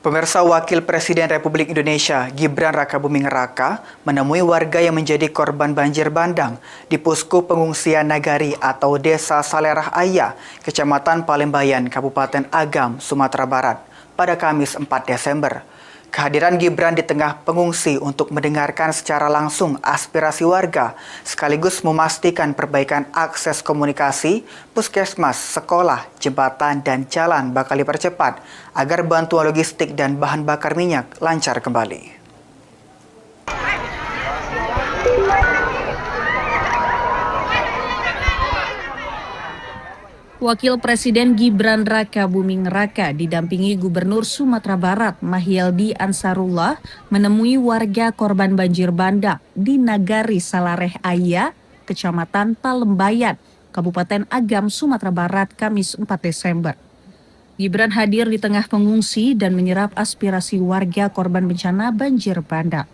Pemirsa, Wakil Presiden Republik Indonesia Gibran Rakabuming Raka menemui warga yang menjadi korban banjir bandang di Posko Pengungsian Nagari atau Desa Salerah Aya, Kecamatan Palembayan, Kabupaten Agam, Sumatera Barat pada Kamis 4 Desember. Kehadiran Gibran di tengah pengungsi untuk mendengarkan secara langsung aspirasi warga, sekaligus memastikan perbaikan akses komunikasi, puskesmas, sekolah, jembatan, dan jalan bakal dipercepat agar bantuan logistik dan bahan bakar minyak lancar kembali. Wakil Presiden Gibran Rakabuming Raka didampingi Gubernur Sumatera Barat Mahyeldi Ansarullah menemui warga korban banjir bandang di Nagari Salareh Aya, Kecamatan Palembayan, Kabupaten Agam, Sumatera Barat, Kamis 4 Desember. Gibran hadir di tengah pengungsi dan menyerap aspirasi warga korban bencana banjir bandang.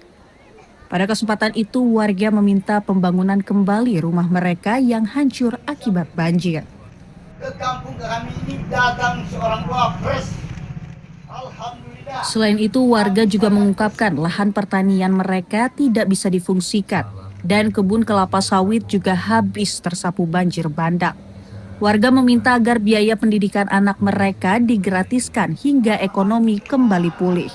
Pada kesempatan itu, warga meminta pembangunan kembali rumah mereka yang hancur akibat banjir. Ke kampung kami ini datang seorang wapres. Alhamdulillah. Selain itu, warga juga mengungkapkan lahan pertanian mereka tidak bisa difungsikan dan kebun kelapa sawit juga habis tersapu banjir bandang. Warga meminta agar biaya pendidikan anak mereka digratiskan hingga ekonomi kembali pulih.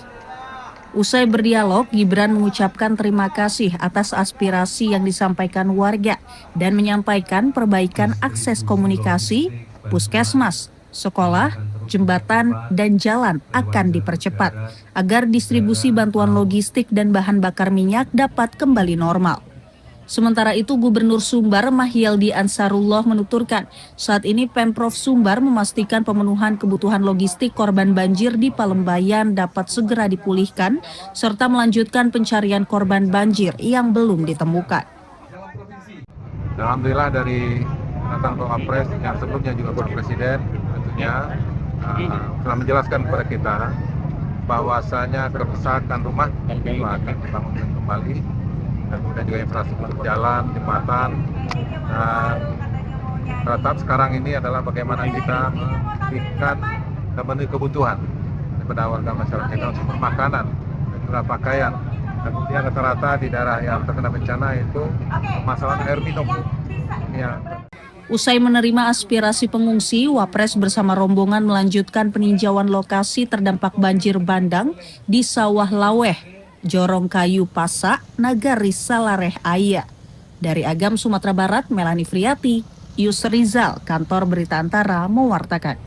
Usai berdialog, Gibran mengucapkan terima kasih atas aspirasi yang disampaikan warga dan menyampaikan perbaikan akses komunikasi, puskesmas, sekolah, jembatan, dan jalan akan dipercepat agar distribusi bantuan logistik dan bahan bakar minyak dapat kembali normal. Sementara itu, Gubernur Sumbar Mahyeldi Ansarullah menuturkan saat ini Pemprov Sumbar memastikan pemenuhan kebutuhan logistik korban banjir di Palembayan dapat segera dipulihkan serta melanjutkan pencarian korban banjir yang belum ditemukan. Alhamdulillah dari datang Pak Wapres yang sebelumnya juga Bapak Presiden tentunya telah menjelaskan kepada kita bahwasanya kerusakan rumah itu akan dibangunkan kembali, dan kemudian juga infrastruktur jalan, jembatan, dan tetap sekarang ini adalah bagaimana kita memberikan memenuhi kebutuhan kepada warga masyarakat kita untuk makanan dan juga pakaian. Dan kemudian rata-rata di daerah yang terkena bencana itu masalah air minum. Usai menerima aspirasi pengungsi, Wapres bersama rombongan melanjutkan peninjauan lokasi terdampak banjir bandang di Sawah Laweh, Jorong Kayu Pasak, Nagari Salareh Aya. Dari Agam, Sumatera Barat, Melani Friati, Yus Rizal, Kantor Berita Antara, mewartakan.